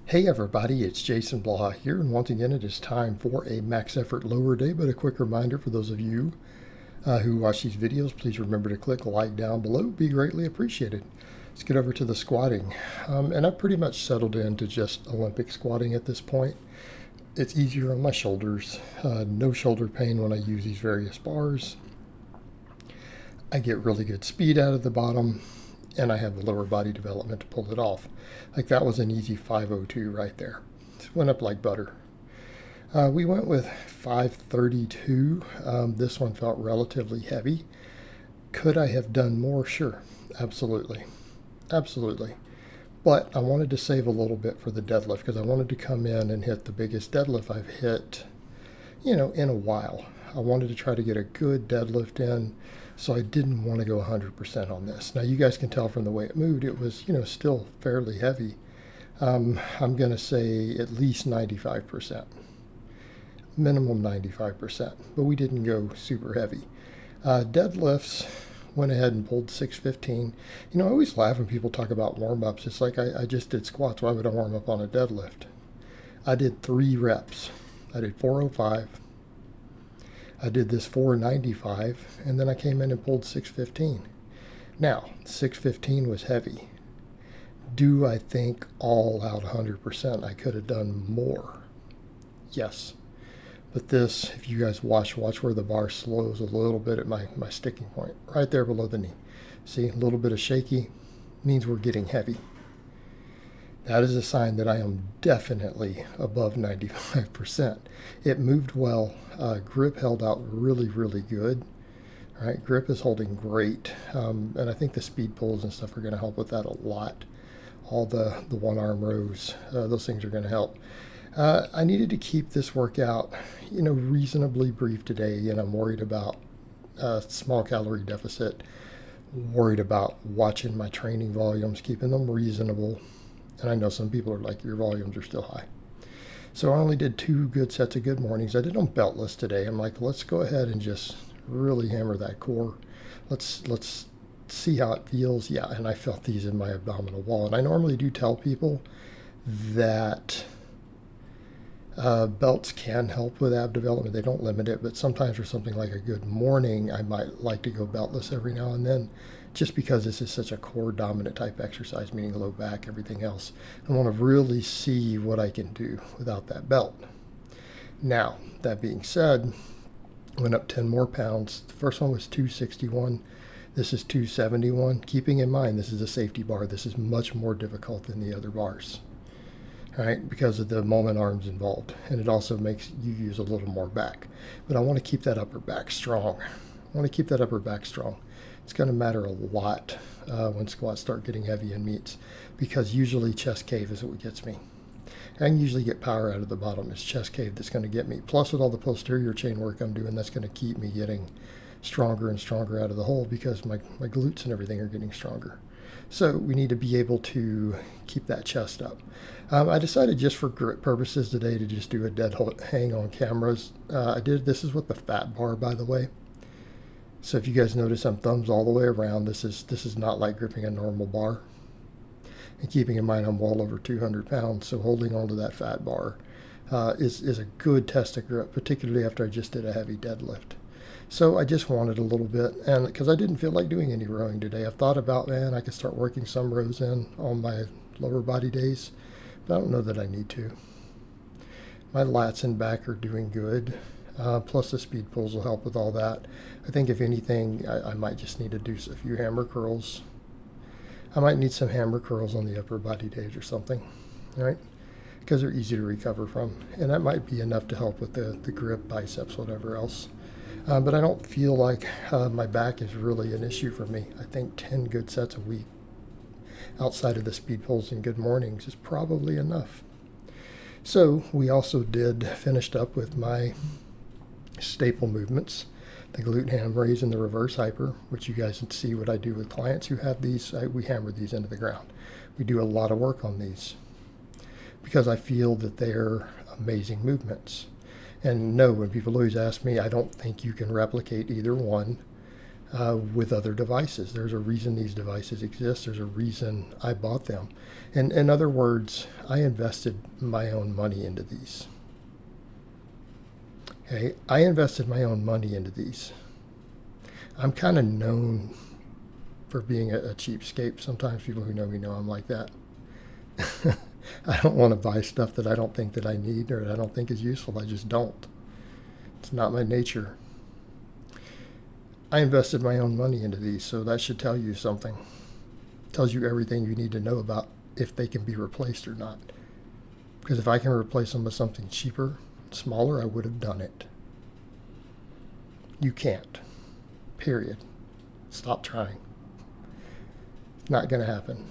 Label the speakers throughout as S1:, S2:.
S1: Hey everybody, it's Jason Blaha here, and once again it is time for a max effort lower day, but a quick reminder for those of you who watch these videos, please remember to click like down below, be greatly appreciated. Let's get over to the squatting, and I've pretty much settled into just Olympic squatting at this point. It's easier on my shoulders, no shoulder pain when I use these various bars. I get really good speed out of the bottom, and I have the lower body development to pull it off. Like that was an easy 502 right there. It went up like butter. We went with 532. This one felt relatively heavy. Could I have done more? Sure, absolutely. Absolutely. But I wanted to save a little bit for the deadlift because I wanted to come in and hit the biggest deadlift I've hit, in a while. I wanted to try to get a good deadlift in, so I didn't want to go 100% on this. Now you guys can tell from the way it moved, it was, still fairly heavy. I'm going to say at least 95%, minimum 95%, but we didn't go super heavy. Deadlifts, went ahead and pulled 615. I always laugh when people talk about warm-ups. It's like I just did squats. Why would I warm up on a deadlift? I did 3 reps. I did 405. I did this 495, and then I came in and pulled 615. Now, 615 was heavy. Do I think all out 100% I could have done more? Yes. But this, if you guys watch where the bar slows a little bit at my sticking point, right there below the knee. See, a little bit of shaky means we're getting heavy. That is a sign that I am definitely above 95%. It moved well. Grip held out really, really good. All right, grip is holding great. And I think the speed pulls and stuff are going to help with that a lot. All the one arm rows, those things are going to help. I needed to keep this workout, reasonably brief today, and I'm worried about small calorie deficit, worried about watching my training volumes, keeping them reasonable. And I know some people are like, your volumes are still high. So I only did 2 good sets of good mornings. I did on Beltless today. I'm like, let's go ahead and just really hammer that core. Let's see how it feels. Yeah, and I felt these in my abdominal wall. And I normally do tell people that belts can help with ab development. They don't limit it, but sometimes for something like a good morning, I might like to go beltless every now and then, just because this is such a core dominant type exercise, meaning low back, everything else. I want to really see what I can do without that belt. Now, that being said, went up 10 more pounds. The first one was 261. This is 271. Keeping in mind, this is a safety bar. This is much more difficult than the other bars. Right, because of the moment arms involved, and it also makes you use a little more back. But I want to keep that upper back strong. It's going to matter a lot when squats start getting heavy in meets, because usually chest cave is what gets me. I can usually get power out of the bottom. It's chest cave that's going to get me. Plus with all the posterior chain work I'm doing, that's going to keep me getting stronger and stronger out of the hole, because my glutes and everything are getting stronger. So we need to be able to keep that chest up. I decided just for grip purposes today to just do a dead hang on cameras. This is with the fat bar, by the way. So if you guys notice, I'm thumbs all the way around. This is not like gripping a normal bar. And keeping in mind I'm well over 200 pounds, so holding onto that fat bar is a good test of grip, particularly after I just did a heavy deadlift. So I just wanted a little bit, and because I didn't feel like doing any rowing today. I've thought about, man, I could start working some rows in on my lower body days, but I don't know that I need to. My lats and back are doing good, plus the speed pulls will help with all that. I think if anything, I might just need to do a few hammer curls. I might need some hammer curls on the upper body days or something, right? Because they're easy to recover from, and that might be enough to help with the grip, biceps, whatever else. But I don't feel like my back is really an issue for me. I think 10 good sets a week outside of the speed pulls and good mornings is probably enough. So we also finished up with my staple movements, the glute ham raise and the reverse hyper, which you guys can see what I do with clients who have these. We hammer these into the ground. We do a lot of work on these because I feel that they're amazing movements. And no, when people always ask me, I don't think you can replicate either one. with other devices. There's a reason these devices exist. There's a reason I bought them. And in other words, I invested my own money into these. Okay, I invested my own money into these. I'm kind of known for being a cheapskate. Sometimes people who know me know I'm like that. I don't want to buy stuff that I don't think that I need or that I don't think is useful. I just don't. It's not my nature. I invested my own money into these, so that should tell you something. It tells you everything you need to know about if they can be replaced or not. Because if I can replace them with something cheaper, smaller, I would have done it. You can't. Period. Stop trying. Not going to happen.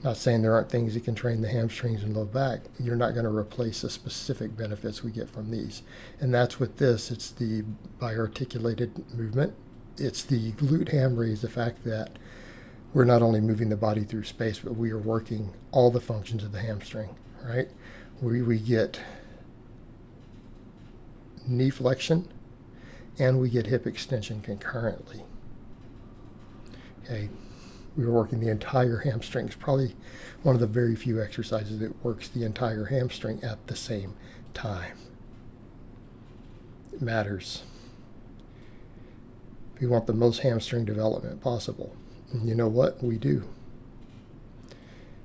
S1: Not saying there aren't things that can train the hamstrings and low back. You're not going to replace the specific benefits we get from these. And that's with this. It's the biarticulated movement. It's the glute ham raise, the fact that we're not only moving the body through space, but we are working all the functions of the hamstring, right? We get knee flexion and we get hip extension concurrently. Okay. We were working the entire hamstring. It's probably one of the very few exercises that works the entire hamstring at the same time. It matters. We want the most hamstring development possible. And you know what? We do.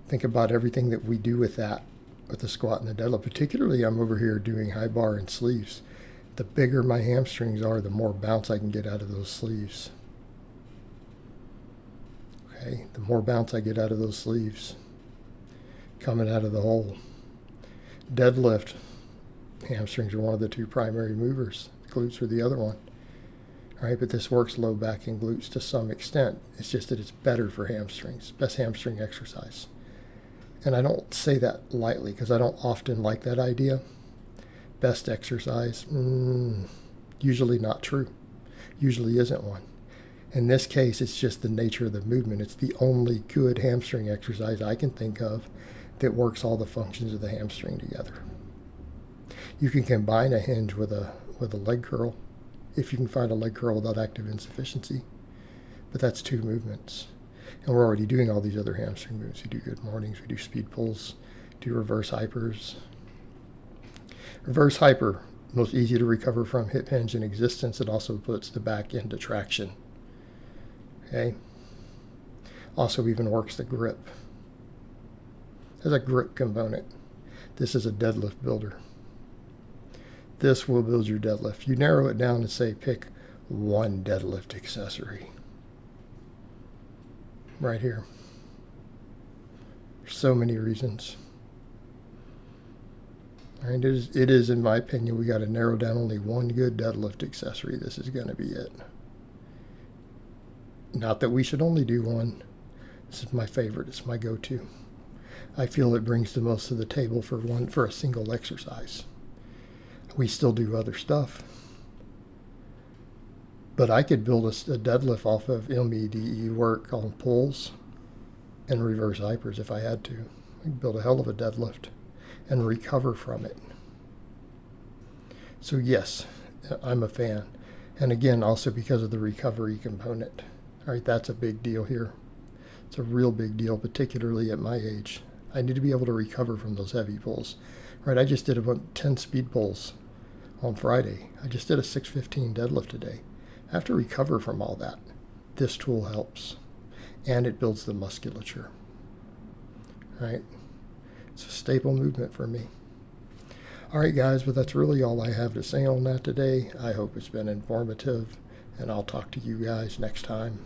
S1: Think about everything that we do with that, with the squat and the deadlift. Particularly, I'm over here doing high bar and sleeves. The bigger my hamstrings are, the more bounce I can get out of those sleeves. Okay, the more bounce I get out of those sleeves coming out of the hole. Deadlift, hamstrings are one of the two primary movers. Glutes are the other one. All right, but this works low back and glutes to some extent. It's just that it's better for hamstrings, best hamstring exercise. And I don't say that lightly because I don't often like that idea. Best exercise, usually not true. Usually isn't one. In this case, it's just the nature of the movement. It's the only good hamstring exercise I can think of that works all the functions of the hamstring together. You can combine a hinge with a leg curl if you can find a leg curl without active insufficiency. But that's two movements. And we're already doing all these other hamstring movements. We do good mornings, we do speed pulls, do reverse hypers. Reverse hyper, most easy to recover from hip hinge in existence. It also puts the back into traction. Okay. Also even works the grip. There's a grip component. This is a deadlift builder. This will build your deadlift. You narrow it down and say pick one deadlift accessory. Right here. For so many reasons. And it is, in my opinion, we got to narrow down only one good deadlift accessory. This is going to be it. Not that we should only do one. This is my favorite. It's my go-to. I feel it brings the most to the table for a single exercise. We still do other stuff. But I could build a deadlift off of MEDE work on pulls and reverse hypers if I had to. I could build a hell of a deadlift and recover from it. So yes, I'm a fan. And again, also because of the recovery component. All right, that's a big deal here. It's a real big deal, particularly at my age. I need to be able to recover from those heavy pulls. Right, I just did about 10 speed pulls on Friday. I just did a 615 deadlift today. I have to recover from all that. This tool helps. And it builds the musculature. Right? It's a staple movement for me. All right, guys, but that's really all I have to say on that today. I hope it's been informative, and I'll talk to you guys next time.